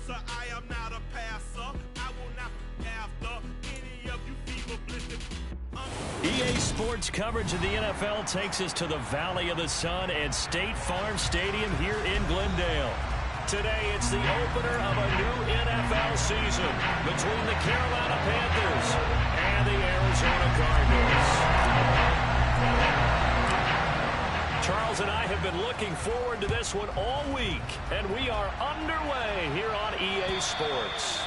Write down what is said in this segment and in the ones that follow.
answer. I am not a passer. I will not after any of you feeble blisters. EA Sports coverage of the NFL takes us to the Valley of the Sun and State Farm Stadium here in Glendale. Today, it's the opener of a new NFL season between the Carolina Panthers and the Arizona Cardinals. Charles and I have been looking forward to this one all week, and we are underway here on EA Sports.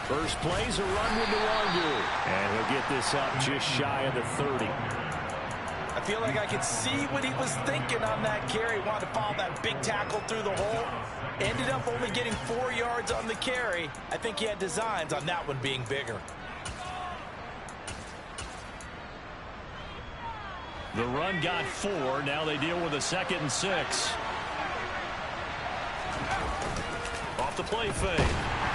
First play's a run with Nwangu, and he'll get this up just shy of the 30. I feel like I could see what he was thinking on that carry. Wanted to follow that big tackle through the hole. Ended up only getting 4 yards on the carry. I think he had designs on that one being bigger. The run got 4. Now they deal with a 2nd and 6. Off the play fake.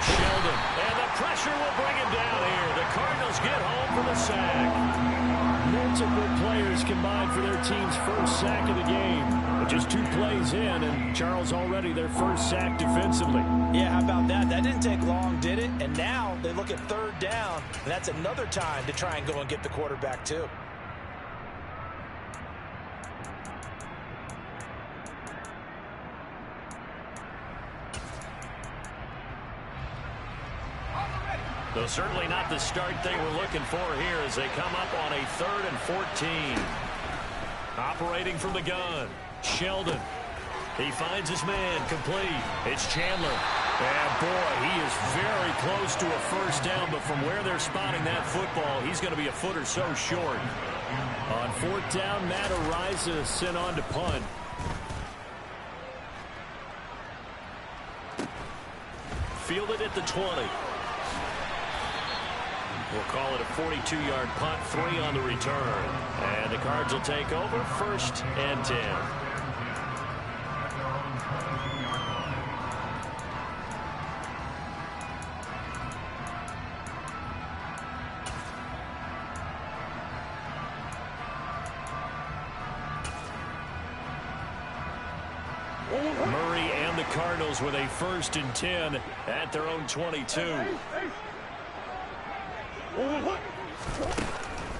Sheldon, and the pressure will bring him down here. The Cardinals get home for the sack. Multiple players combined for their team's first sack of the game. But just 2 plays in, and Charles already their first sack defensively. Yeah, how about that? That didn't take long, did it? And now they look at 3rd down, and that's another time to try and go and get the quarterback too. Though certainly not the start they were looking for here as they come up on a 3rd and 14. Operating from the gun, Sheldon. He finds his man complete. It's Chandler. And boy, he is very close to a first down, but from where they're spotting that football, he's going to be a foot or so short. On 4th down, Matt Ariza sent on to punt. Fielded at the 20. We'll call it a 42-yard punt, 3 on the return. And the Cards will take over 1st and 10. Murray and the Cardinals with a 1st and 10 at their own 22.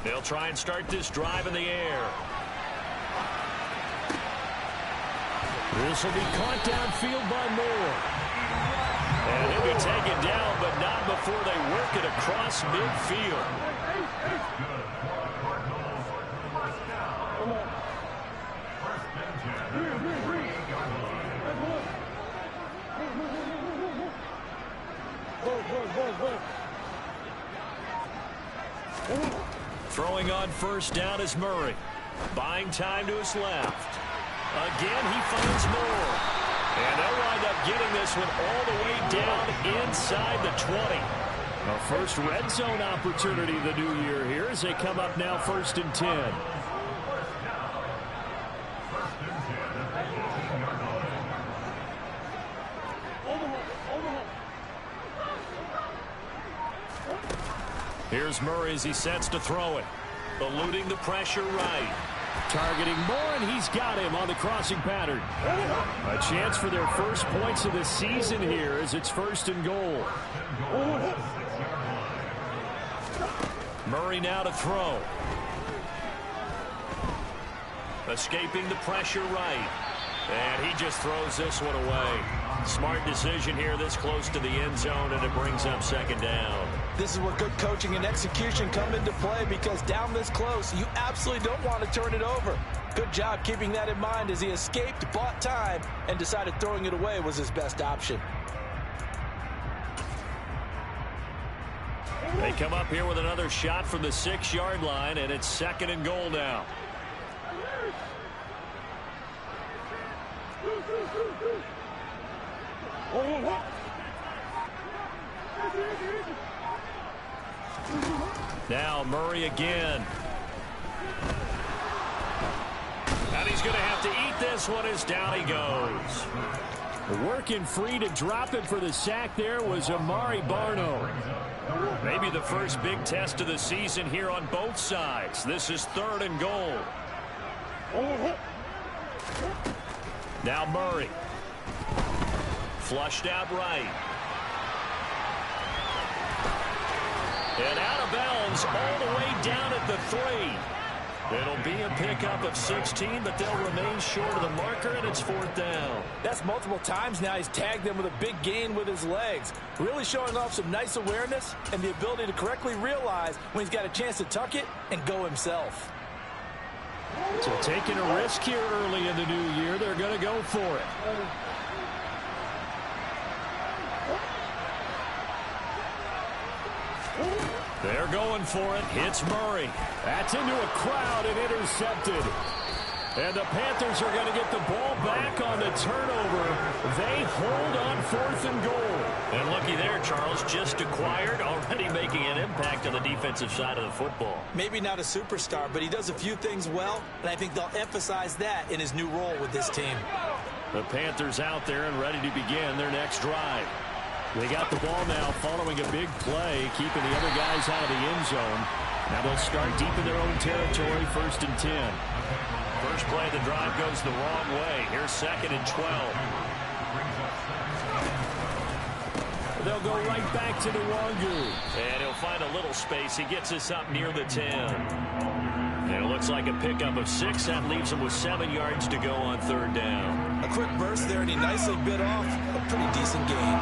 They'll try and start this drive in the air. This will be caught downfield by Moore. And he'll be taken down, but not before they work it across midfield. Throwing on 1st down is Murray. Buying time to his left. Again, he finds Moore. And they'll wind up getting this one all the way down inside the 20. A first red zone opportunity the new year here as they come up now 1st and 10. Here's Murray as he sets to throw it. Eluding the pressure right. Targeting Moore, and he's got him on the crossing pattern. A chance for their first points of the season here as it's 1st and goal. Murray now to throw. Escaping the pressure right. And he just throws this one away. Smart decision here this close to the end zone, and it brings up 2nd down. This is where good coaching and execution come into play, because down this close, you absolutely don't want to turn it over. Good job keeping that in mind as he escaped, bought time, and decided throwing it away was his best option. They come up here with another shot from the 6-yard line, and it's 2nd and goal now. Now Murray again. And he's going to have to eat this one as down he goes. Working free to drop it for the sack there was Amari Barno. Maybe the first big test of the season here on both sides. This is 3rd and goal. Now Murray. Flushed out right. And out of bounds all the way down at the 3. It'll be a pickup of 16, but they'll remain short of the marker, and it's 4th down. That's multiple times now he's tagged them with a big gain with his legs. Really showing off some nice awareness and the ability to correctly realize when he's got a chance to tuck it and go himself. So taking a risk here early in the new year, they're going to go for it. They're going for it. Hits Murray. That's into a crowd and intercepted. And the Panthers are going to get the ball back on the turnover. They hold on 4th and goal. And looky there, Charles, just acquired, already making an impact on the defensive side of the football. Maybe not a superstar, but he does a few things well, and I think they'll emphasize that in his new role with this team. The Panthers out there and ready to begin their next drive. They got the ball now following a big play, keeping the other guys out of the end zone. Now they'll start deep in their own territory, 1st and 10. First play of the drive goes the wrong way. Here's 2nd and 12. They'll go right back to the Wangu. And he'll find a little space. He gets us up near the 10. And it looks like a pickup of 6. That leaves him with 7 yards to go on 3rd down. A quick burst there, and he nicely bit off a pretty decent gain.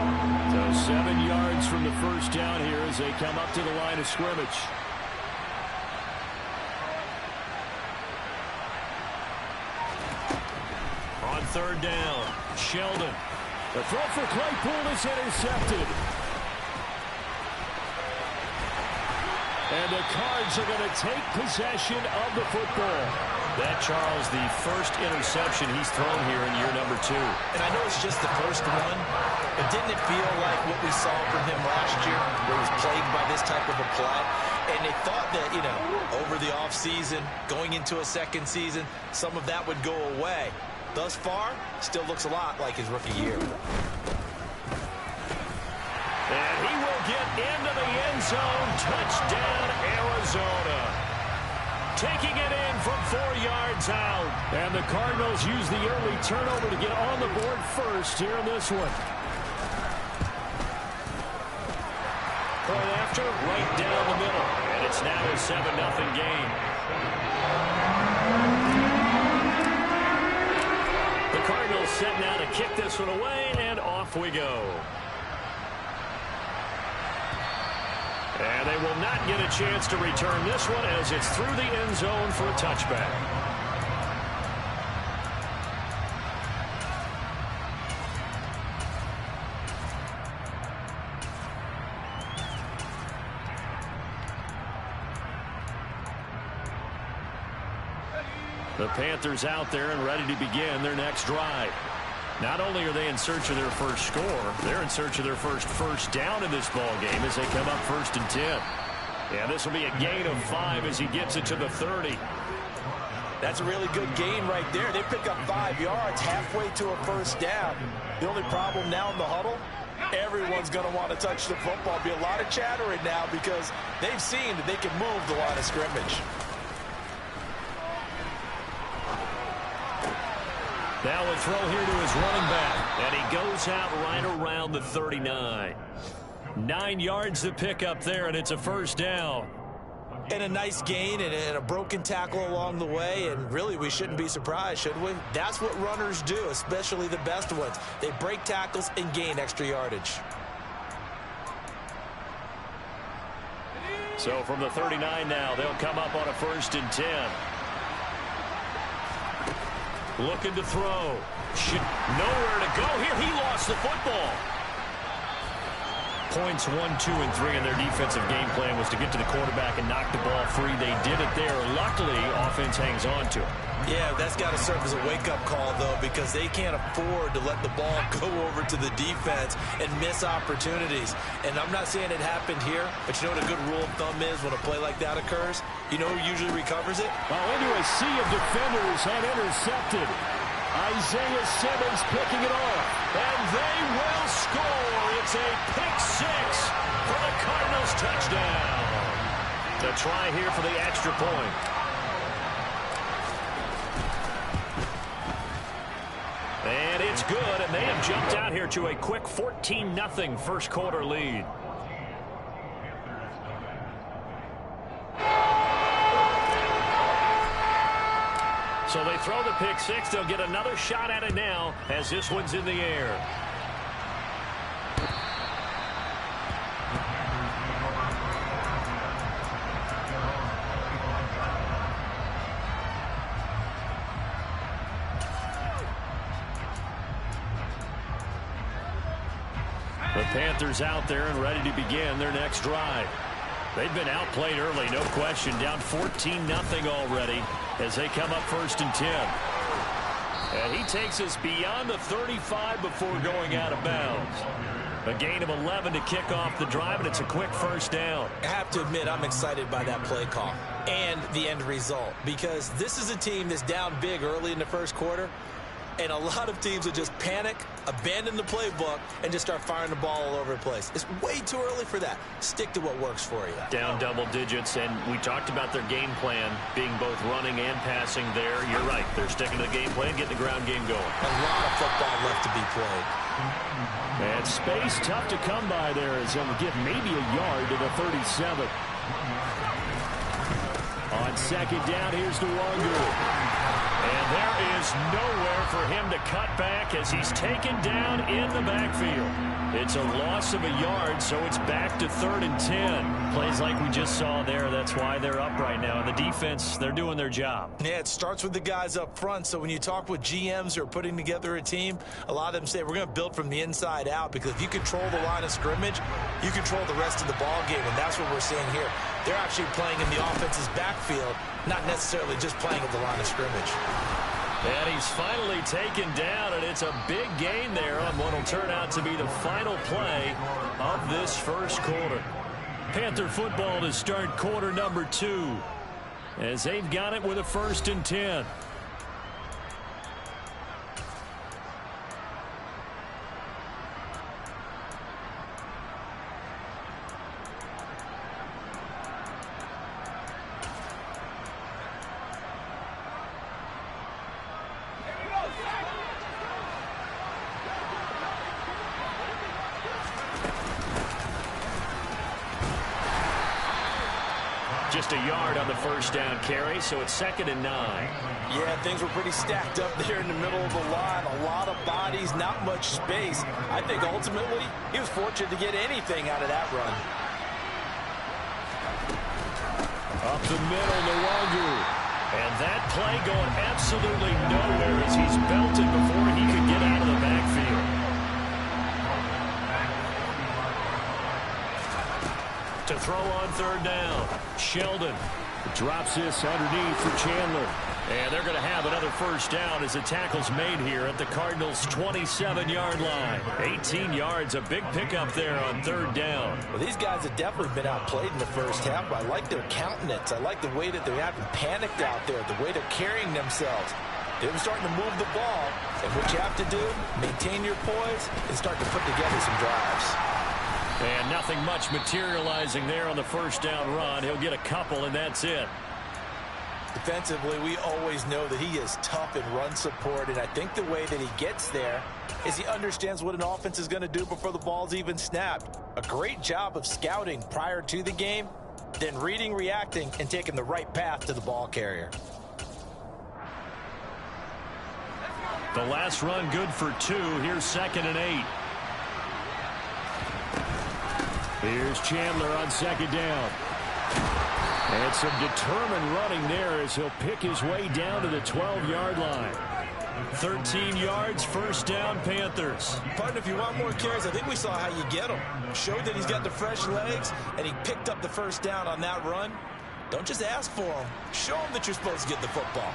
So 7 yards from the first down here as they come up to the line of scrimmage. On 3rd down, Sheldon. The throw for Claypool is intercepted. And the Cards are going to take possession of the football. That, Charles, the first interception he's thrown here in year number 2. And I know it's just the first one, but didn't it feel like what we saw from him last year, where he was plagued by this type of a play? And they thought that, you know, over the offseason, going into a second season, some of that would go away. Thus far, still looks a lot like his rookie year. And he will get into the end zone. Touchdown, Arizona. Taking it in from 4 yards out. And the Cardinals use the early turnover to get on the board first here in this one. Point after, right down the middle. And it's now a 7-0 game. The Cardinals set now to kick this one away, and off we go. And they will not get a chance to return this one as it's through the end zone for a touchback. The Panthers out there and ready to begin their next drive. Not only are they in search of their first score, they're in search of their first down in this ball game as they come up 1st and 10. Yeah, this will be a gain of 5 as he gets it to the 30. That's a really good gain right there. They pick up 5 yards halfway to a first down. The only problem now in the huddle, everyone's going to want to touch the football. Be a lot of chattering now because they've seen that they can move the line of scrimmage. Now a throw here to his running back, and he goes out right around the 39. 9 yards to pick up there, and it's a first down. And a nice gain and a broken tackle along the way, and really we shouldn't be surprised, should we? That's what runners do, especially the best ones. They break tackles and gain extra yardage. So from the 39 now, they'll come up on a 1st and 10. Looking to throw. Nowhere to go here. He lost the football. points 1, 2, and 3 in their defensive game plan was to get to the quarterback and knock the ball free. They did it there. Luckily, offense hangs on to it. Yeah, that's got to serve as a wake-up call, though, because they can't afford to let the ball go over to the defense and miss opportunities. And I'm not saying it happened here, but you know what a good rule of thumb is when a play like that occurs? You know who usually recovers it? Well, into a sea of defenders and intercepted. Isaiah Simmons picking it off. And they will score. It's a pick six for the Cardinals touchdown. The try here for the extra point. And it's good, and they have jumped out here to a quick 14-0 first quarter lead. So they throw the pick six. They'll get another shot at it now as this one's in the air. The Panthers out there and ready to begin their next drive. They've been outplayed early, no question. Down 14-0 already as they come up 1st and 10. And he takes us beyond the 35 before going out of bounds. A gain of 11 to kick off the drive, and it's a quick first down. I have to admit, I'm excited by that play call and the end result, because this is a team that's down big early in the first quarter. And a lot of teams will just panic, abandon the playbook, and just start firing the ball all over the place. It's way too early for that. Stick to what works for you. Down double digits, and we talked about their game plan being both running and passing there. You're right. They're sticking to the game plan, getting the ground game going. A lot of football left to be played. And space tough to come by there as they'll get maybe a yard to the 37. On second down, here's Nwangu. And there is nowhere for him to cut back as he's taken down in the backfield. It's a loss of a yard, so it's back to 3rd and 10. Plays like we just saw there. That's why they're up right now. And the defense, they're doing their job. Yeah, it starts with the guys up front. So when you talk with GMs who are putting together a team, a lot of them say we're going to build from the inside out, because if you control the line of scrimmage, you control the rest of the ball game. And that's what we're seeing here. They're actually playing in the offense's backfield, not necessarily just playing at the line of scrimmage. And he's finally taken down, and it's a big gain there on what will turn out to be the final play of this first quarter. Panther football to start quarter number 2 as they've got it with a 1st and 10. Just a yard on the first down carry, so it's 2nd and 9. Yeah, things were pretty stacked up there in the middle of the line. A lot of bodies, not much space. I think ultimately he was fortunate to get anything out of that run. Up the middle, Nwangu. And that play going absolutely nowhere as he's belted before he could get out of the backfield. To throw on 3rd down, Sheldon drops this underneath for Chandler. And they're going to have another first down as the tackle's made here at the Cardinals' 27-yard line. 18 yards, a big pickup there on 3rd down. Well, these guys have definitely been outplayed in the first half, but I like their countenance. I like the way that they haven't panicked out there, the way they're carrying themselves. They're starting to move the ball, and what you have to do, maintain your poise and start to put together some drives. And nothing much materializing there on the first down run. He'll get a couple, and that's it. Defensively, we always know that he is tough in run support, and I think the way that he gets there is he understands what an offense is going to do before the ball's even snapped. A great job of scouting prior to the game, then reading, reacting, and taking the right path to the ball carrier. The last run good for 2. Here's 2nd and 8. Here's Chandler on 2nd down. And some determined running there as he'll pick his way down to the 12-yard line. 13 yards, first down, Panthers. Partner, if you want more carries, I think we saw how you get them. Showed that he's got the fresh legs, and he picked up the first down on that run. Don't just ask for them. Show them that you're supposed to get the football.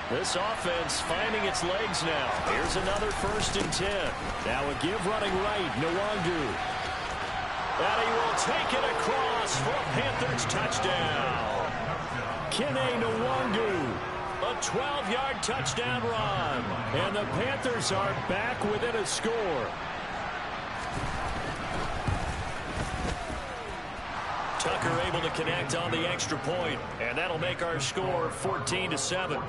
This offense finding its legs now. Here's another 1st and 10. Now a give running right, Nwangu. And he will take it across for a Panthers touchdown. Kene Nwangu. A 12-yard touchdown run. And the Panthers are back within a score. Tucker able to connect on the extra point, and that'll make our score 14-7.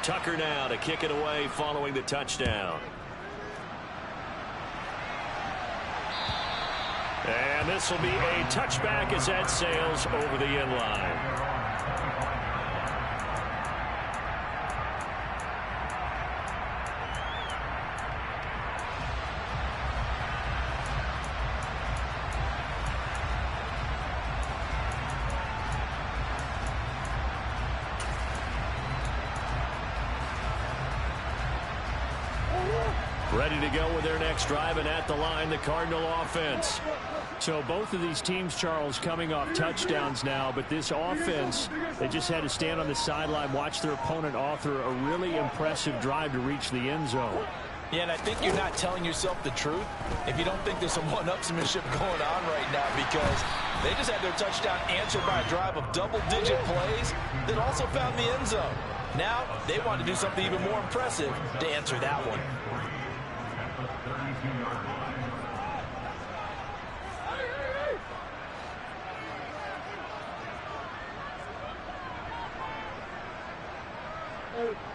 Tucker now to kick it away following the touchdown. And this will be a touchback as that sails over the end line. Ready to go with their next drive, and at the line, the Cardinal offense. So both of these teams, Charles, coming off touchdowns now, but this offense, they just had to stand on the sideline, watch their opponent author a really impressive drive to reach the end zone. Yeah, and I think you're not telling yourself the truth if you don't think there's some one-upsmanship going on right now, because they just had their touchdown answered by a drive of double-digit plays that also found the end zone. Now, they want to do something even more impressive to answer that one.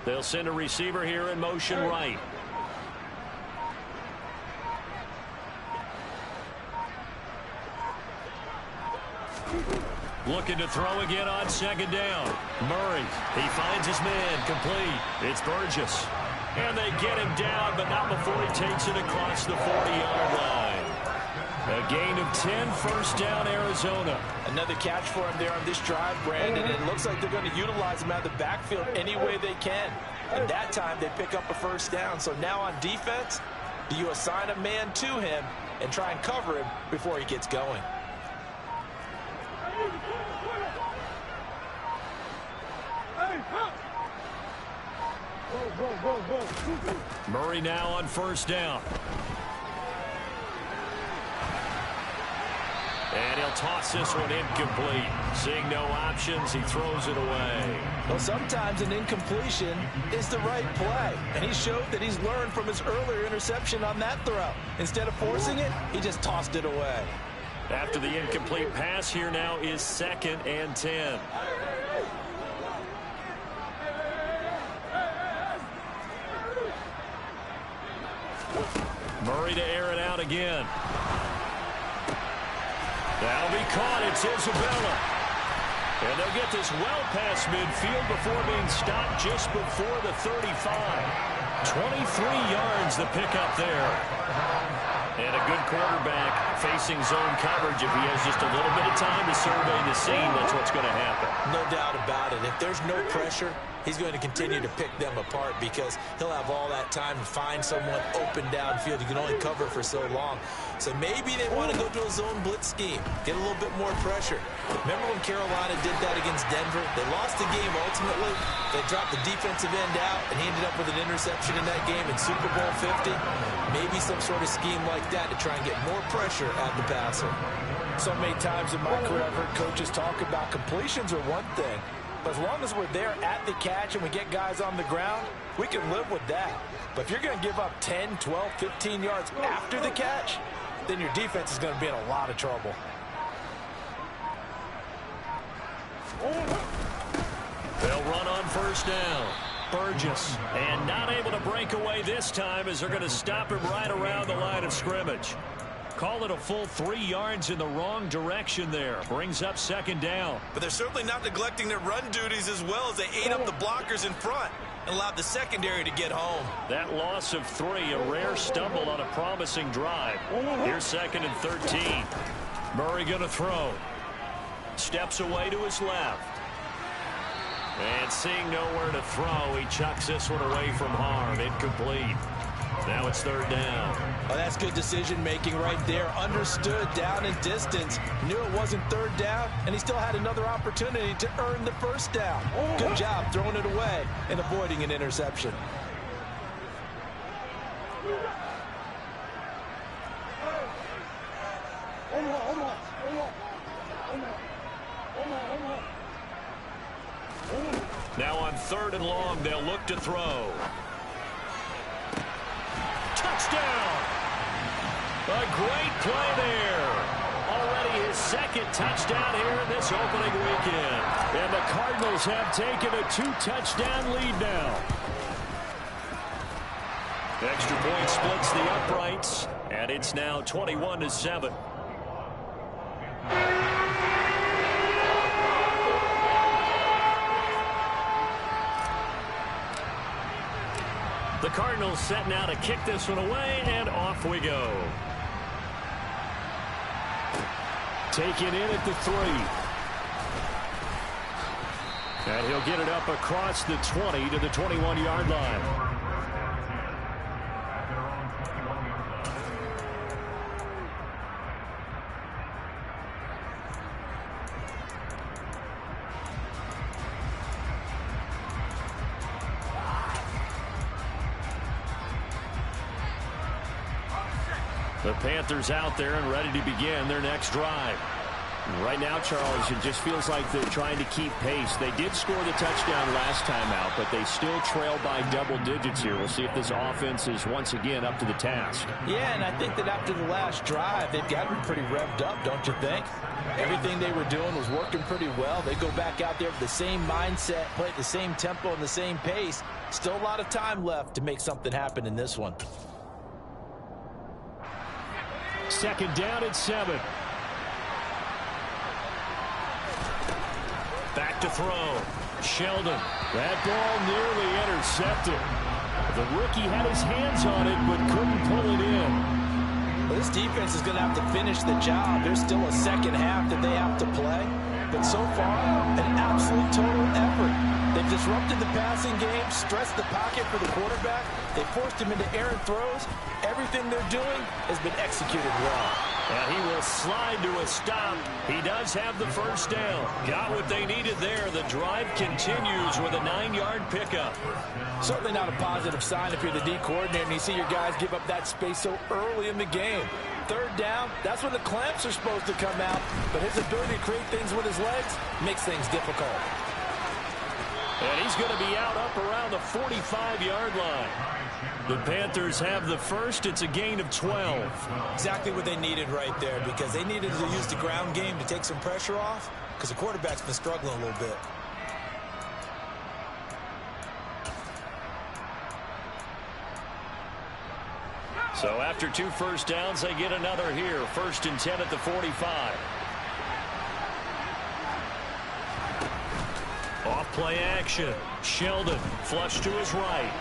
They'll send a receiver here in motion right. Looking to throw again on 2nd down. Murray, he finds his man, complete. It's Burgess. And they get him down, but not before he takes it across the 40-yard line. A gain of 10, 1st down, Arizona. Another catch for him there on this drive, Brandon, and it looks like they're going to utilize him out of the backfield any way they can. And that time they pick up a 1st down. So now on defense, do you assign a man to him and try and cover him before he gets going? Murray now on 1st down. And he'll toss this one incomplete. Seeing no options, he throws it away. Well, sometimes an incompletion is the right play. And he showed that he's learned from his earlier interception on that throw. Instead of forcing it, he just tossed it away. After the incomplete pass, here now is 2nd and 10. Murray to air it out again. That'll be caught. It's Isabella. And they'll get this well past midfield before being stopped just before the 35. 23 yards the pickup there. And a good quarterback facing zone coverage. If he has just a little bit of time to survey the scene, that's what's going to happen. No doubt about it. If there's no pressure, he's going to continue to pick them apart because he'll have all that time to find someone open downfield. You can only cover for so long. So maybe they want to go to a zone blitz scheme, get a little bit more pressure. Remember when Carolina did that against Denver? They lost the game ultimately. They dropped the defensive end out, and he ended up with an interception in that game in Super Bowl 50. Maybe some sort of scheme like that to try and get more pressure at the passer. So many times in my career, I've heard coaches talk about completions are one thing. But as long as we're there at the catch and we get guys on the ground, we can live with that. But if you're going to give up 10, 12, 15 yards after the catch, then your defense is going to be in a lot of trouble. They'll run on 1st down. Burgess, and not able to break away this time as they're going to stop him right around the line of scrimmage. Call it a full 3 yards in the wrong direction there. Brings up 2nd down. But they're certainly not neglecting their run duties as well as they ate up the blockers in front. and allowed the secondary to get home. That loss of 3, a rare stumble on a promising drive. Here's 2nd and 13. Murray going to throw. Steps away to his left. And seeing nowhere to throw, he chucks this one away from harm. Incomplete. Now it's 3rd down. Oh, that's good decision-making right there. Understood down and distance. Knew it wasn't 3rd down, and he still had another opportunity to earn the 1st down. Good job throwing it away and avoiding an interception. Now on 3rd and long, they'll look to throw. Touchdown! A great play there. Already his 2nd touchdown here in this opening weekend. And the Cardinals have taken a 2-touchdown lead now. Extra point splits the uprights, and it's now 21-7. The Cardinals set now to kick this one away, and off we go. Taken in at the 3. And he'll get it up across the 20 to the 21-yard line. The Panthers out there and ready to begin their next drive. Right now, Charles, it just feels like they're trying to keep pace. They did score the touchdown last time out, but they still trail by double digits here. We'll see if this offense is once again up to the task. Yeah, and I think that after the last drive, they've got to be pretty revved up, don't you think? Everything they were doing was working pretty well. They go back out there with the same mindset, play at the same tempo and the same pace. Still a lot of time left to make something happen in this one. 2nd down and 7. Back to throw. Sheldon. That ball nearly intercepted. The rookie had his hands on it but couldn't pull it in. Well, this defense is going to have to finish the job. There's still a 2nd half that they have to play. But so far, an absolute total effort. They've disrupted the passing game, stressed the pocket for the quarterback. They forced him into errant throws. Everything they're doing has been executed well. And he will slide to a stop. He does have the 1st down. Got what they needed there. The drive continues with a 9-yard pickup. Certainly not a positive sign if you're the D coordinator and you see your guys give up that space so early in the game. 3rd down, that's when the clamps are supposed to come out. But his ability to create things with his legs makes things difficult. And he's going to be out up around the 45-yard line. The Panthers have the 1st. It's a gain of 12. Exactly what they needed right there, because they needed to use the ground game to take some pressure off, because the quarterback's been struggling a little bit. So after 2 1st downs, they get another here. 1st and 10 at the 45. Off play action. Sheldon flush to his right.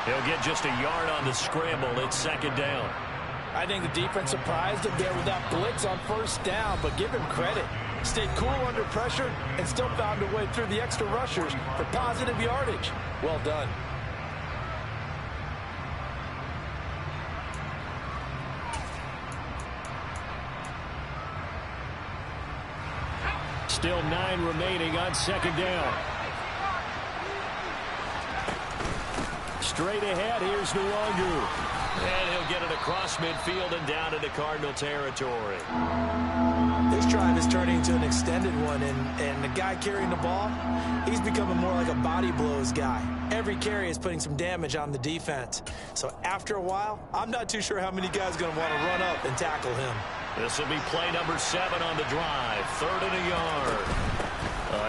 He'll get just a yard on the scramble. It's 2nd down. I think the defense surprised him there with that blitz on 1st down, but give him credit. Stayed cool under pressure and still found a way through the extra rushers for positive yardage. Well done. Still 9 remaining on 2nd down. Straight ahead, here's Nwangu. And he'll get it across midfield and down into Cardinal territory. This drive is turning into an extended one, and the guy carrying the ball, he's becoming more like a body blows guy. Every carry is putting some damage on the defense. So after a while, I'm not too sure how many guys are going to want to run up and tackle him. This will be play number 7 on the drive. 3rd and a yard.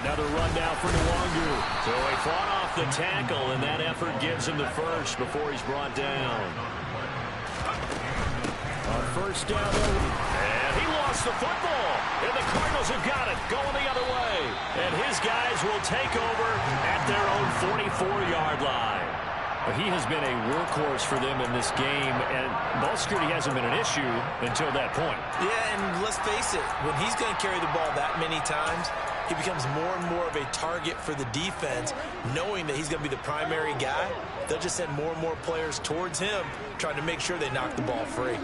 Another run down for Nwangu. So he fought off the tackle, and that effort gives him the 1st before he's brought down. On 1st down, and he lost lost the football. And the Cardinals have got it, going the other way. And his guys will take over at their own 44-yard line. He has been a workhorse for them in this game, and ball security hasn't been an issue until that point. Yeah, and let's face it, when he's going to carry the ball that many times, he becomes more and more of a target for the defense, knowing that he's going to be the primary guy. They'll just send more and more players towards him, trying to make sure they knock the ball free.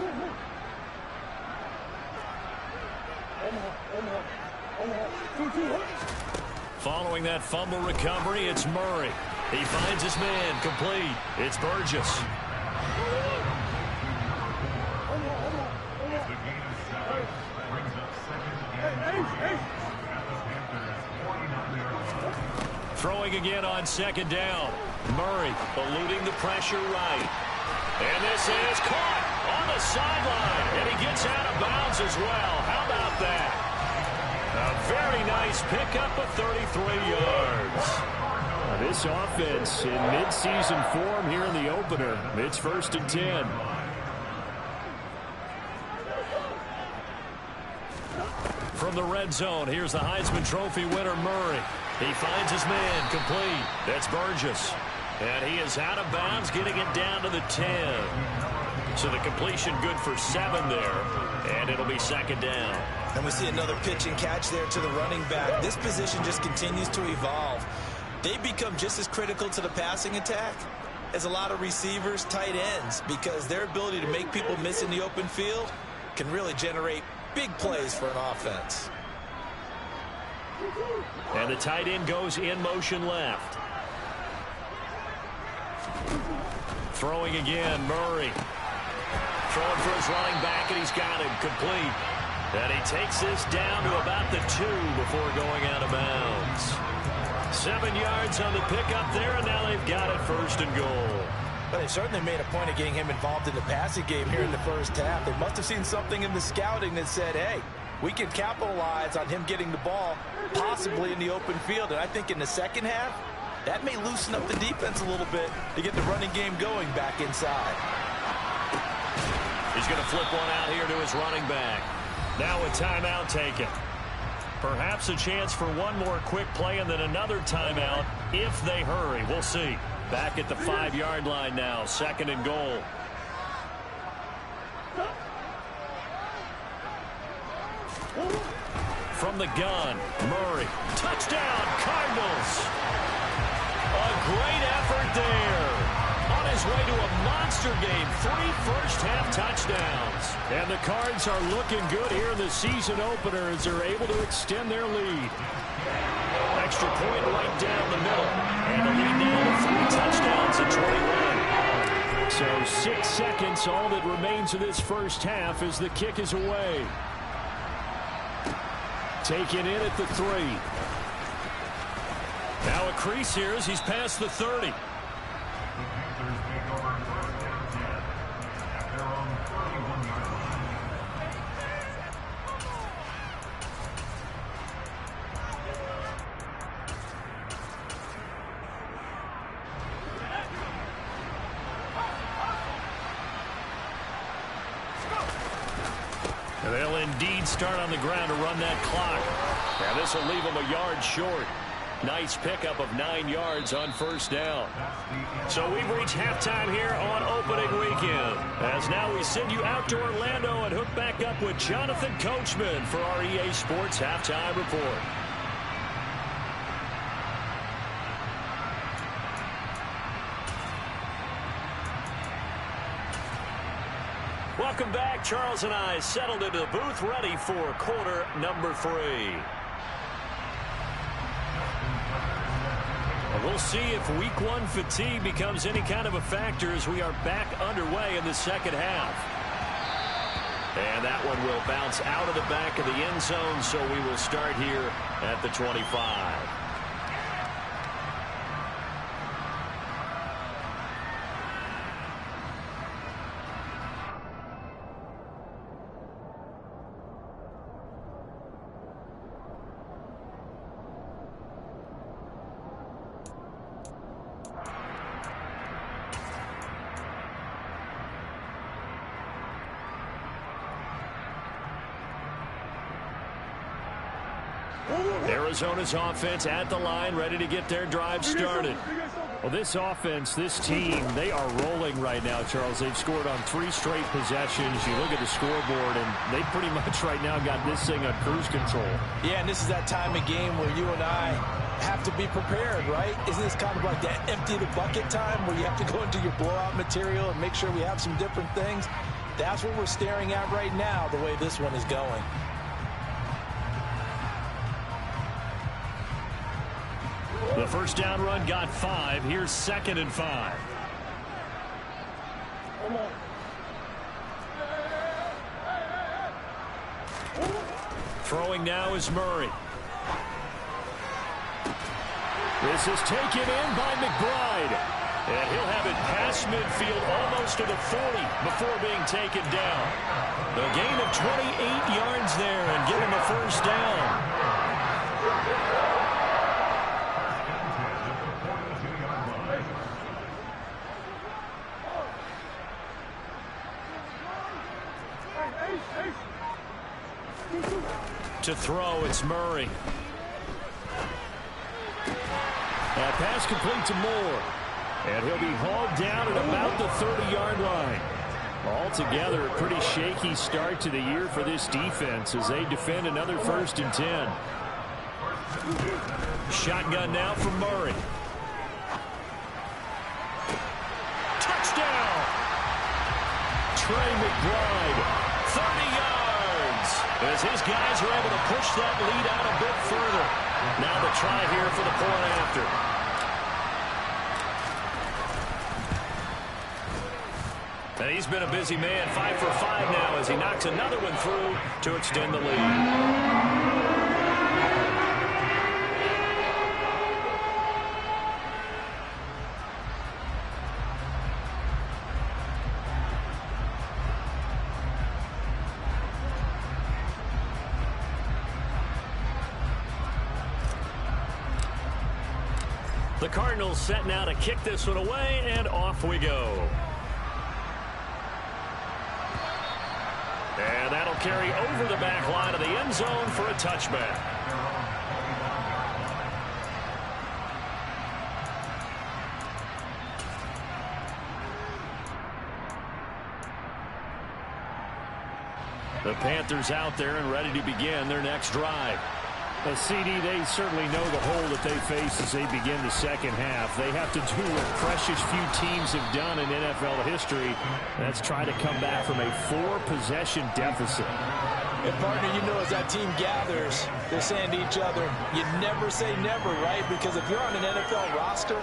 Following that fumble recovery, it's Murray. He finds his man complete. It's Burgess. Throwing again on second down. Murray eluding the pressure right. And this is caught on the sideline. And he gets out of bounds as well. How about that? A very nice pickup of 33 yards. This offense in midseason form here in the opener. It's 1st and 10. From the red zone, here's the Heisman Trophy winner, Murray. He finds his man complete. That's Burgess. And he is out of bounds, getting it down to the 10. So the completion good for 7 there. And it'll be 2nd down. And we see another pitch and catch there to the running back. This position just continues to evolve. They become just as critical to the passing attack as a lot of receivers, tight ends, because their ability to make people miss in the open field can really generate big plays for an offense. And the tight end goes in motion left. Throwing again, Murray. Throwing for his running back, and he's got him complete. And he takes this down to about the 2 before going out of bounds. 7 yards on the pickup there, and now they've got it 1st and goal. But they certainly made a point of getting him involved in the passing game here in the first half. They must have seen something in the scouting that said, hey, we can capitalize on him getting the ball possibly in the open field. And I think in the second half, that may loosen up the defense a little bit to get the running game going back inside. He's going to flip one out here to his running back. Now a timeout taken. Perhaps a chance for one more quick play and then another timeout if they hurry. We'll see. Back at the 5-yard line now. 2nd and goal. From the gun, Murray. Touchdown, Cardinals. A great effort there. On his way to a monster game. 3 first-half touchdowns. And the Cards are looking good here in the season opener as they're able to extend their lead. Extra point right down the middle. And the lead now to 3 touchdowns at 21. So 6 seconds, all that remains of this first half as the kick is away. Taken in at the 3. Now a crease here as he's past the 30. They'll indeed start on the ground to run that clock. Now this will leave them a yard short. Nice pickup of 9 yards on 1st down. So we've reached halftime here on opening weekend. As now we send you out to Orlando and hook back up with Jonathan Coachman for our EA Sports Halftime Report. Welcome back. Charles and I settled into the booth ready for quarter number 3. We'll see if week 1 fatigue becomes any kind of a factor as we are back underway in the second half. And that one will bounce out of the back of the end zone, so we will start here at the 25. Arizona's offense at the line, ready to get their drive started. Well, this offense, this team, they are rolling right now, Charles. They've scored on 3 straight possessions. You look at the scoreboard, and they pretty much right now got this thing on cruise control. Yeah, and this is that time of game where you and I have to be prepared, right? Isn't this kind of like that empty the bucket time where you have to go into your blowout material and make sure we have some different things? That's what we're staring at right now, the way this one is going. The first down run got 5. Here's 2nd and 5. Throwing now is Murray. This is taken in by McBride. And he'll have it past midfield almost to the 40 before being taken down. A gain of 28 yards there and give him a first down. To throw, it's Murray. That pass complete to Moore. And he'll be hauled down at about the 30-yard line. Altogether, a pretty shaky start to the year for this defense as they defend another 1st and 10. Shotgun now for Murray. Touchdown! Trey McBride. 30 yards as his guys are able to push that lead out a bit further. Now the try here for the point after. And he's been a busy man, 5 for 5 now as he knocks another one through to extend the lead. The Cardinals set now to kick this one away, and off we go. And that'll carry over the back line of the end zone for a touchback. The Panthers out there and ready to begin their next drive. CD, they certainly know the hole that they face as they begin the second half. They have to do what precious few teams have done in NFL history. That's try to come back from a 4-possession deficit. And partner, you know, as that team gathers, they're saying to each other, you never say never, right? Because if you're on an NFL roster,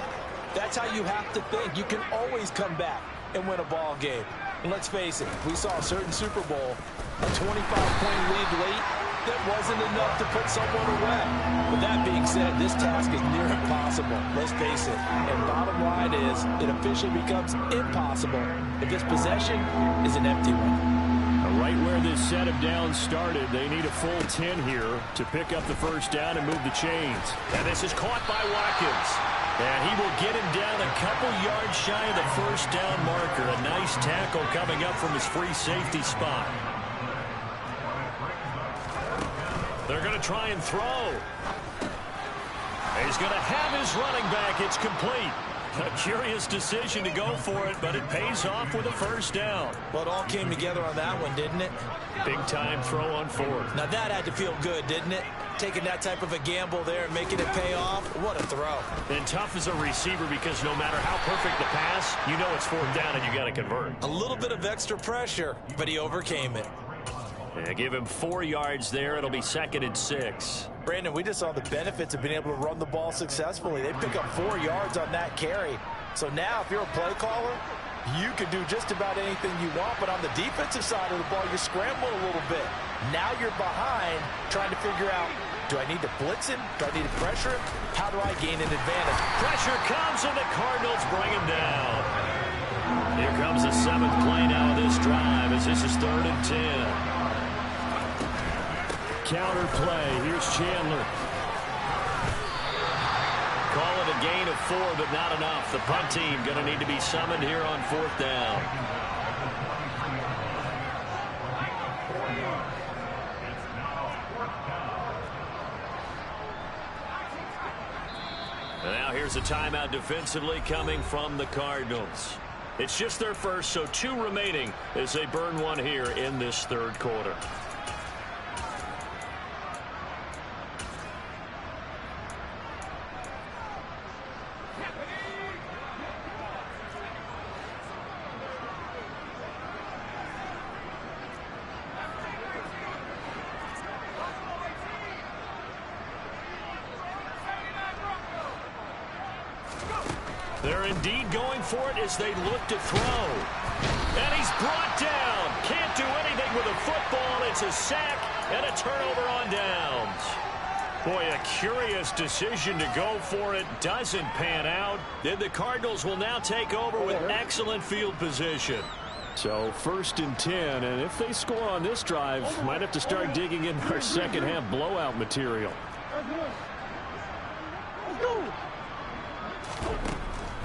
that's how you have to think. You can always come back and win a ball game. And let's face it, we saw a certain Super Bowl, a 25-point lead late, that wasn't enough to put someone away. With that being said, this task is near impossible. Let's face it. And bottom line is, it officially becomes impossible if this possession is an empty one. Right where this set of downs started, they need a full 10 here to pick up the first down and move the chains. And this is caught by Watkins. And he will get him down a couple yards shy of the first down marker. A nice tackle coming up from his free safety spot. They're going to try and throw. He's going to have his running back. It's complete. A curious decision to go for it, but it pays off with a first down. Well, it all came together on that one, didn't it? Big-time throw on 4th. Now, that had to feel good, didn't it? Taking that type of a gamble there and making it pay off. What a throw. And tough as a receiver because no matter how perfect the pass, you know it's 4th down and you got to convert. A little bit of extra pressure, but he overcame it. Yeah, give him 4 yards there. It'll be 2nd and 6. Brandon, we just saw the benefits of being able to run the ball successfully. They pick up 4 yards on that carry. So now if you're a play caller, you can do just about anything you want. But on the defensive side of the ball, you're scrambling a little bit. Now you're behind trying to figure out, do I need to blitz him? Do I need to pressure him? How do I gain an advantage? Pressure comes and the Cardinals bring him down. Here comes the 7th play now of this drive as this is 3rd and 10. Counter play. Here's Chandler. Call it a gain of 4, but not enough. The punt team going to need to be summoned here on 4th down. And now here's a timeout defensively coming from the Cardinals. It's just their first, so 2 remaining as they burn one here in this third quarter. They're indeed going for it as they look to throw. And he's brought down. Can't do anything with a football. It's a sack and a turnover on downs. Boy, a curious decision to go for it. Doesn't pan out. Then the Cardinals will now take over with excellent field position. So 1st and 10, and if they score on this drive, might have to start digging in our second half blowout material.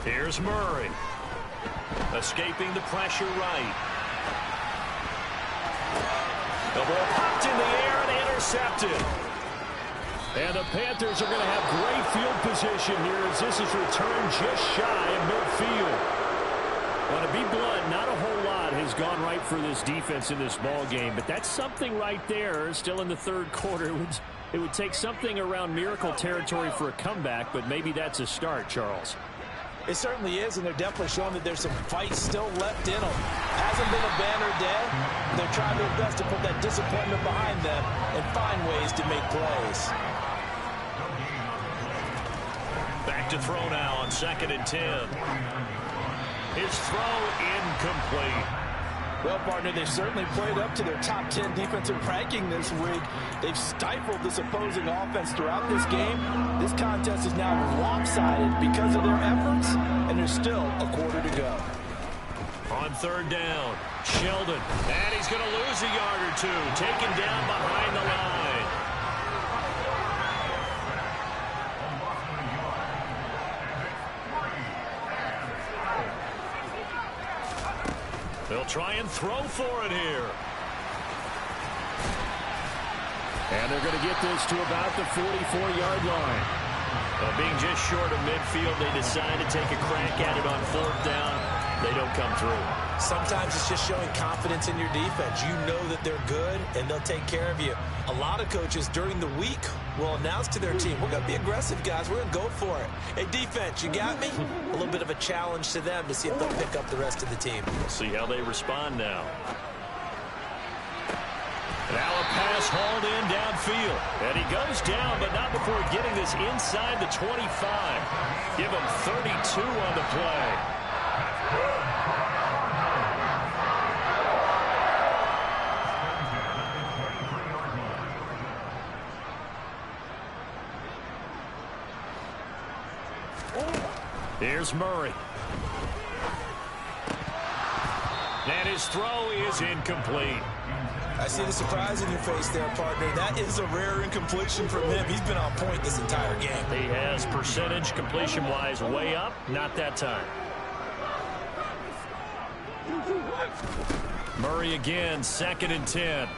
Here's Murray. Escaping the pressure right. The ball popped in the air and intercepted. And the Panthers are going to have great field position here as this is returned just shy of midfield. Well, to be blunt, not a whole lot has gone right for this defense in this ball game, but that's something right there. Still in the third quarter. It would take something around miracle territory for a comeback, but maybe that's a start, Charles. It certainly is, and they're definitely showing that there's some fight still left in them. Hasn't been a banner day. They're trying their best to put that disappointment behind them and find ways to make plays. Back to throw now on 2nd and 10. His throw incomplete. Well, partner, they've certainly played up to their top 10 defensive ranking this week. They've stifled this opposing offense throughout this game. This contest is now lopsided because of their efforts, and there's still a quarter to go. On 3rd down, Sheldon. And he's going to lose a yard or 2. Taken down behind the line. They'll try and throw for it here. And they're going to get this to about the 44-yard line. Being just short of midfield, they decide to take a crack at it on 4th down. They don't come through. Sometimes it's just showing confidence in your defense. You know that they're good, and they'll take care of you. A lot of coaches during the week will announce to their team, we're going to be aggressive, guys. We're going to go for it. Hey, defense, you got me? A little bit of a challenge to them to see if they'll pick up the rest of the team. We'll see how they respond now. Now a pass hauled in downfield. And he goes down, but not before getting this inside the 25. Give him 32 on the play. Here's Murray. And his throw is incomplete. I see the surprise in your face there, partner. That is a rare incompletion from him. He's been on point this entire game. He has percentage completion-wise way up. Not that time. Murray again, 2nd and 10.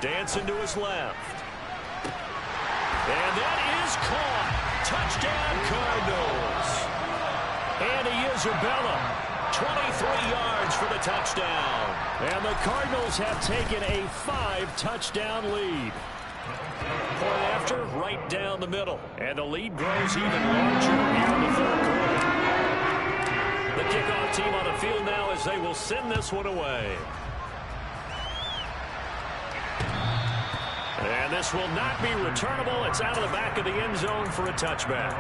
Dancing to his left. And that is caught. Touchdown, Cardinals. And Isabella, 23 yards for the touchdown. And the Cardinals have taken a 5-touchdown lead. Point after, right down the middle. And the lead grows even larger here in the third quarter. The kickoff team on the field now as they will send this one away. And this will not be returnable. It's out of the back of the end zone for a touchback.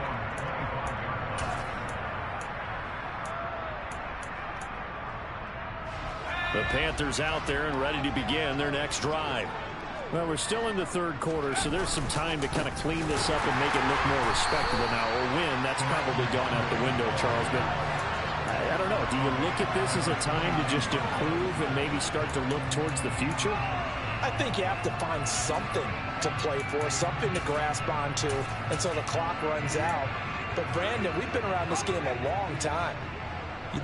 The Panthers out there and ready to begin their next drive. Well, we're still in the third quarter, so there's some time to kind of clean this up and make it look more respectable now. Or win, that's probably gone out the window, Charles. But I don't know. Do you look at this as a time to just improve and maybe start to look towards the future? I think you have to find something to play for, something to grasp onto until the clock runs out. But, Brandon, we've been around this game a long time.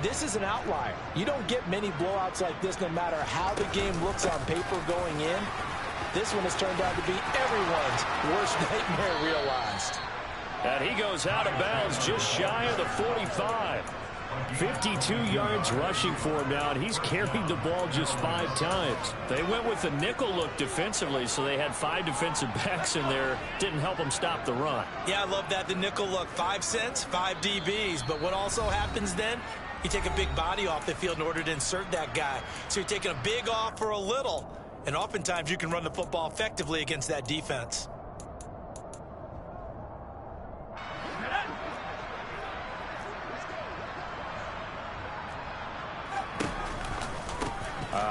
This is an outlier. You don't get many blowouts like this no matter how the game looks on paper going in. This one has turned out to be everyone's worst nightmare realized. And he goes out of bounds just shy of the 45. 52 yards rushing for him now, and he's carried the ball just 5 times. They went with the nickel look defensively, so they had 5 defensive backs in there. Didn't help them stop the run. Yeah, I love that, the nickel look. 5 cents, 5 DBs. But what also happens then, you take a big body off the field in order to insert that guy. So you're taking a big off for a little, and oftentimes you can run the football effectively against that defense.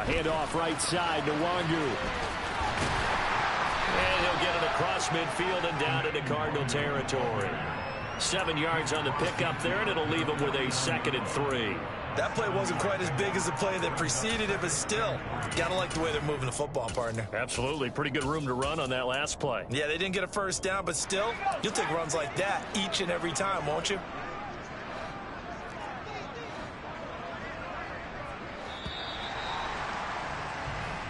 Handoff right side to Wangu. And he'll get it across midfield and down into Cardinal territory. 7 yards on the pickup there, and it'll leave him with a 2nd and 3. That play wasn't quite as big as the play that preceded it, but still, gotta like the way they're moving the football, partner. Absolutely. Pretty good room to run on that last play. Yeah, they didn't get a first down, but still, you'll take runs like that each and every time, won't you?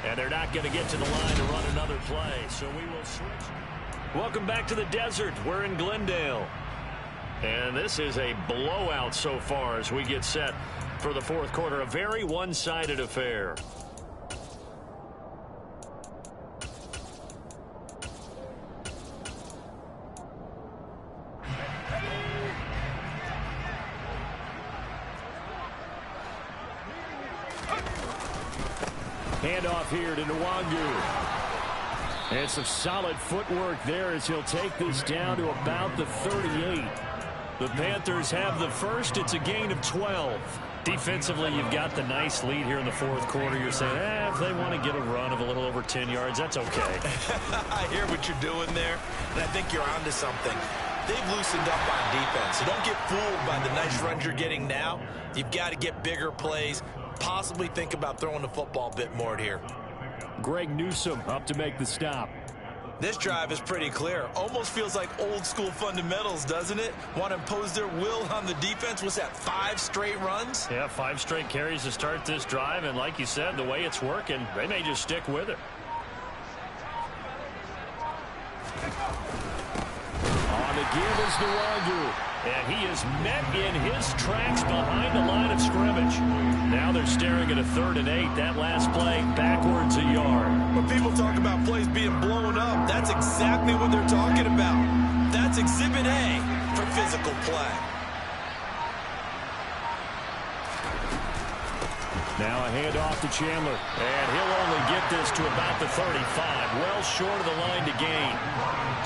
And they're not going to get to the line to run another play, so we will switch. Welcome back to the desert. We're in Glendale. And this is a blowout so far as we get set for the 4th quarter. A very one-sided affair. Handoff here to Nwangu. And some solid footwork there as he'll take this down to about the 38. The Panthers have the first. It's a gain of 12. Defensively, you've got the nice lead here in the 4th quarter. You're saying, if they want to get a run of a little over 10 yards, that's okay. I hear what you're doing there, and I think you're onto something. They've loosened up on defense, so don't get fooled by the nice runs you're getting now. You've got to get bigger plays, possibly think about throwing the football a bit more here. Greg Newsome up to make the stop. This drive is pretty clear. Almost feels like old school fundamentals, doesn't it? Want to impose their will on the defense. Was that 5 straight runs? Yeah, 5 straight carries to start this drive, and like you said, the way it's working, they may just stick with it. On the give is Nwangu. And he is met in his tracks behind the line of scrimmage. Now they're staring at a 3rd and 8. That last play backwards a yard. When people talk about plays being blown up, that's exactly what they're talking about. That's Exhibit A for physical play. Now a handoff to Chandler. And he'll only get this to about the 35. Well short of the line to gain.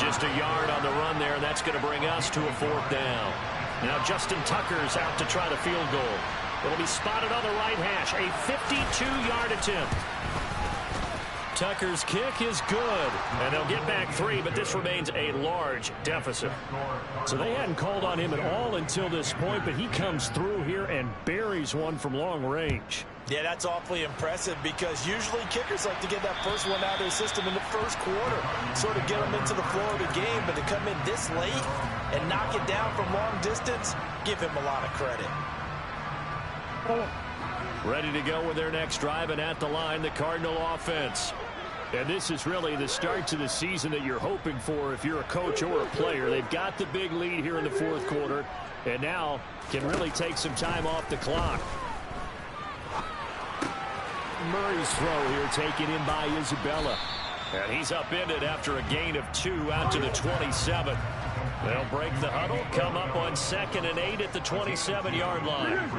Just a yard on the run there, and that's going to bring us to a 4th down. Now Justin Tucker's out to try the field goal. It'll be spotted on the right hash. A 52-yard attempt. Tucker's kick is good, and they'll get back 3, but this remains a large deficit. So they hadn't called on him at all until this point, but he comes through here and buries one from long range. Yeah, that's awfully impressive because usually kickers like to get that first one out of their system in the 1st quarter, sort of get them into the flow of the game, but to come in this late and knock it down from long distance, give him a lot of credit. Ready to go with their next drive, and at the line, the Cardinal offense. And this is really the start to the season that you're hoping for if you're a coach or a player. They've got the big lead here in the 4th quarter, and now can really take some time off the clock. Murray's throw here taken in by Isabella. And he's upended after a gain of 2 out to the 27. They'll break the huddle, come up on 2nd and 8 at the 27-yard line.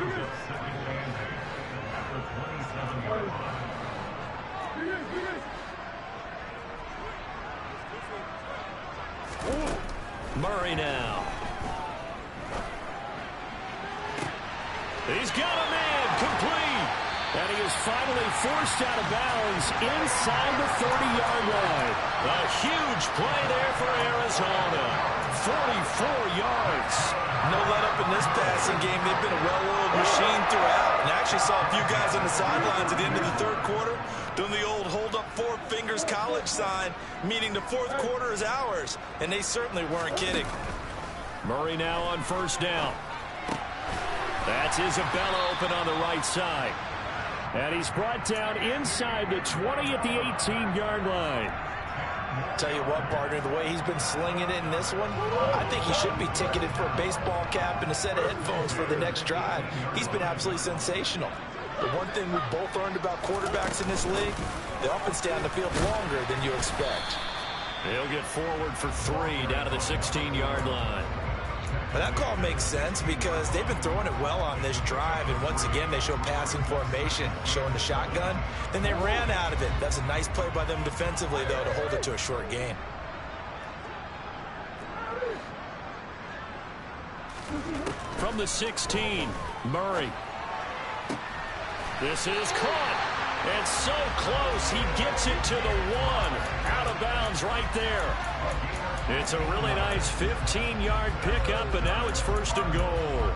Murray now. He's got a man complete. And he is finally forced out of bounds inside the 30-yard line. A huge play there for Arizona. 44 yards. No let up in this passing game. They've been a well-oiled machine throughout. And I actually saw a few guys on the sidelines at the end of the 3rd quarter doing the old hold up 4 fingers college sign, meaning the 4th quarter is ours. And they certainly weren't kidding. Murray now on 1st down. That's Isabella open on the right side. And he's brought down inside the 20 at the 18-yard line. Tell you what, partner, the way he's been slinging it in this one, I think he should be ticketed for a baseball cap and a set of headphones for the next drive. He's been absolutely sensational. The one thing we've both learned about quarterbacks in this league, they often stay on the field longer than you expect. He'll get forward for 3 down to the 16-yard line. Well, that call makes sense because they've been throwing it well on this drive, and once again they show passing formation, showing the shotgun. Then they ran out of it. That's a nice play by them defensively, though, to hold it to a short gain. From the 16, Murray. This is caught. And so close, he gets it to the 1. Out of bounds right there. It's a really nice 15-yard pickup, and now it's 1st and goal.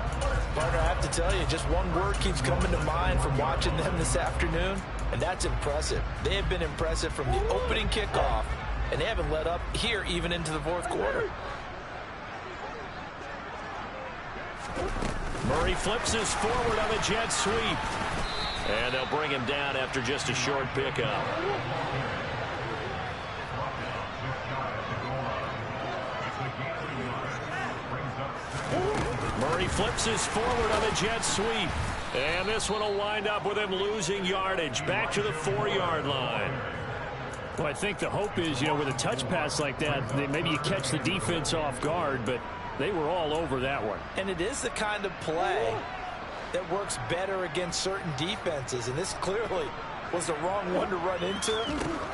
Partner, I have to tell you, just one word keeps coming to mind from watching them this afternoon, and that's impressive. They have been impressive from the opening kickoff, and they haven't let up here even into the 4th quarter. Murray flips us forward on a jet sweep. And they'll bring him down after just a short pickup. Murray flips us forward on a jet sweep. And this one will wind up with him losing yardage. Back to the 4-yard line. Well, I think the hope is, with a touch pass like that, maybe you catch the defense off guard, but they were all over that one. And it is the kind of play that works better against certain defenses, and this clearly was the wrong one to run into.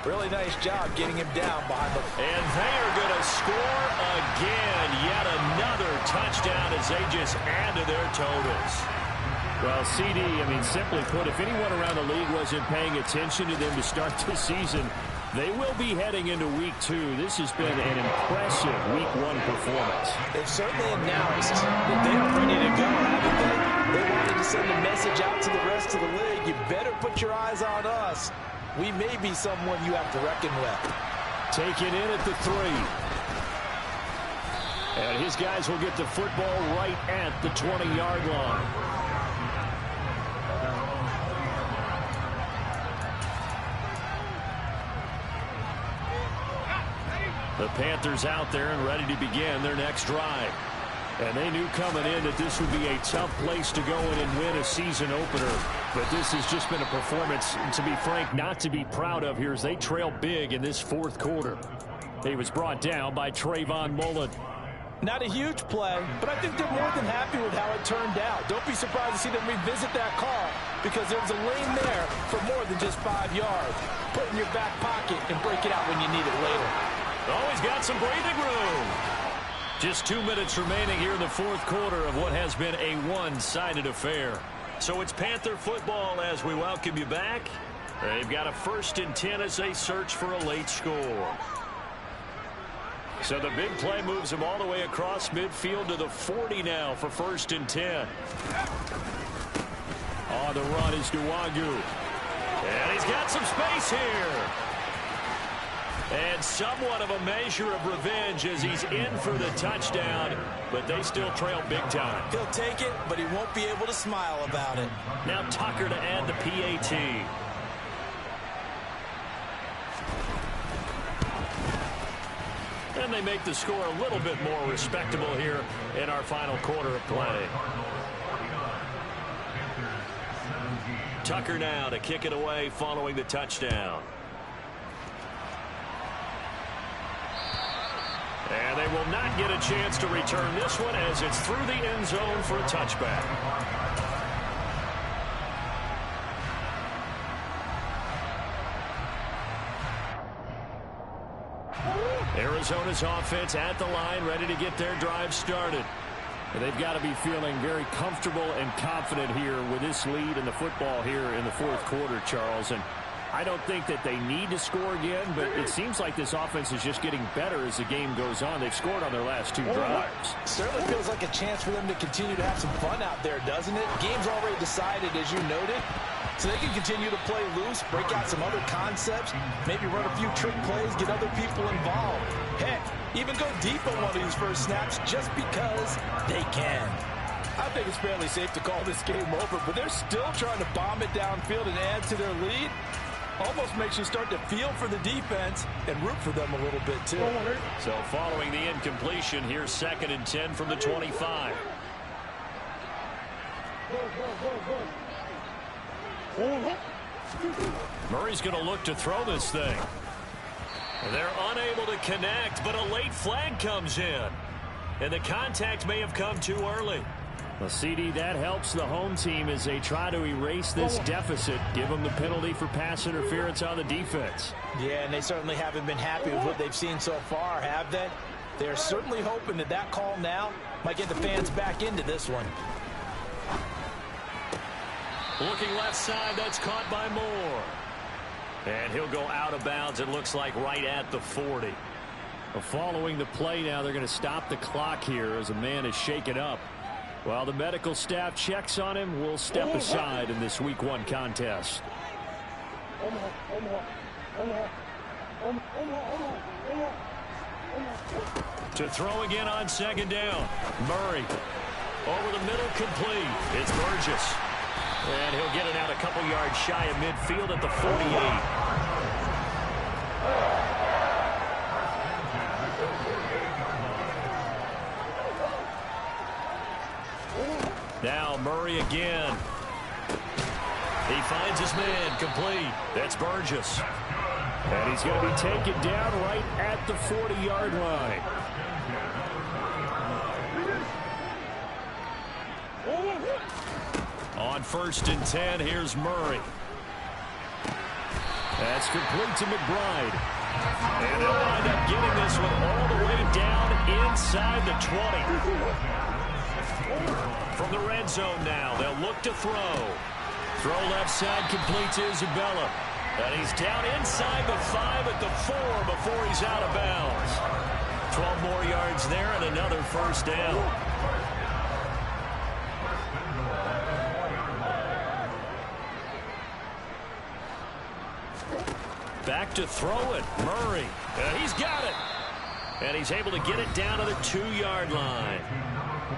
Really nice job getting him down behind the... And they are going to score again. Yet another touchdown as they just add to their totals. Well, CD, simply put, if anyone around the league wasn't paying attention to them to start this season, they will be heading into Week 2. This has been an impressive Week 1 performance. They've certainly announced that they are ready to go, haven't they? They wanted to send a message out to the rest of the league. You better put your eyes on us. We may be someone you have to reckon with. Taken in at the 3. And his guys will get the football right at the 20-yard line. The Panthers out there and ready to begin their next drive. And they knew coming in that this would be a tough place to go in and win a season opener. But this has just been a performance, to be frank, not to be proud of here as they trail big in this 4th quarter. He was brought down by Trayvon Mullen. Not a huge play, but I think they're more than happy with how it turned out. Don't be surprised to see them revisit that call because there was a lane there for more than just 5 yards. Put it in your back pocket and break it out when you need it later. Oh, he's got some breathing room. Just 2 minutes remaining here in the 4th quarter of what has been a one-sided affair. So it's Panther football as we welcome you back. They've got a 1st and 10 as they search for a late score. So the big play moves him all the way across midfield to the 40 now for 1st and 10. On the run is Duwagu. And he's got some space here. And somewhat of a measure of revenge as he's in for the touchdown, but they still trail big time. He'll take it, but he won't be able to smile about it. Now Tucker to add the PAT. And they make the score a little bit more respectable here in our final quarter of play. Tucker now to kick it away following the touchdown. And they will not get a chance to return this one as it's through the end zone for a touchback. Arizona's offense at the line, ready to get their drive started. And they've got to be feeling very comfortable and confident here with this lead in the football here in the 4th quarter, Charles. And I don't think that they need to score again, but it seems like this offense is just getting better as the game goes on. They've scored on their last 2 drives. Certainly feels like a chance for them to continue to have some fun out there, doesn't it? Game's already decided, as you noted. So they can continue to play loose, break out some other concepts, maybe run a few trick plays, get other people involved. Heck, even go deep on one of these first snaps just because they can. I think it's fairly safe to call this game over, but they're still trying to bomb it downfield and add to their lead. Almost makes you start to feel for the defense and root for them a little bit, too. So following the incompletion, here's 2nd and 10 from the 25. Murray's going to look to throw this thing. They're unable to connect, but a late flag comes in. And the contact may have come too early. Well, CD, that helps the home team as they try to erase this deficit, give them the penalty for pass interference on the defense. Yeah, and they certainly haven't been happy with what they've seen so far, have they? They're certainly hoping that that call now might get the fans back into this one. Looking left side, that's caught by Moore. And he'll go out of bounds, it looks like right at the 40. Well, following the play now, they're going to stop the clock here as a man is shaken up. While the medical staff checks on him, we'll step aside in this Week 1 contest. To throw again on 2nd down. Murray over the middle, complete. It's Burgess. And he'll get it out a couple yards shy of midfield at the 48. Now Murray again. He finds his man, complete. That's Burgess. And he's going to be taken down right at the 40-yard line. On 1st and 10, here's Murray. That's complete to McBride. And they'll wind up getting this one all the way down inside the 20. From the red zone now, they'll look to throw. Throw left side, complete to Isabella. And he's down inside the 5 at the 4 before he's out of bounds. 12 more yards there and another 1st down. Back to throw it. Murray. And he's got it. And he's able to get it down to the 2-yard line.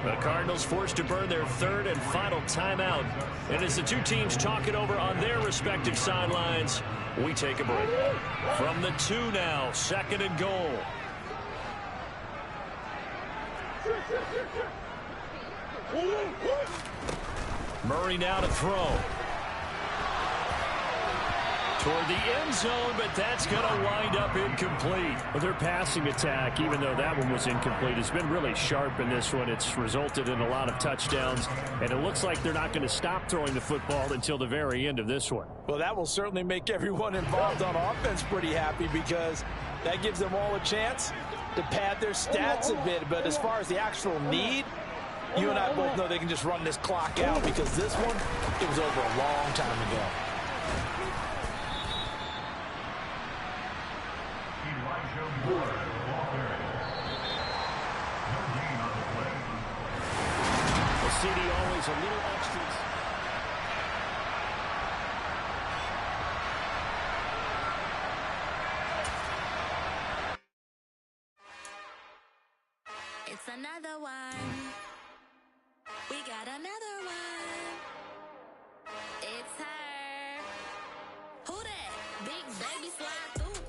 The Cardinals forced to burn their 3rd and final timeout. And as the two teams talk it over on their respective sidelines, we take a break. From the 2 now, 2nd and goal. Murray now to throw. Toward the end zone, but that's going to wind up incomplete. Well, their passing attack, even though that one was incomplete, has been really sharp in this one. It's resulted in a lot of touchdowns, and it looks like they're not going to stop throwing the football until the very end of this one. Well, that will certainly make everyone involved on offense pretty happy because that gives them all a chance to pad their stats a bit. But as far as the actual need, you and I both know they can just run this clock out because this one, it was over a long time ago. CD always a little extra. It's another one. We got another one. It's her. Who that? Big baby slide.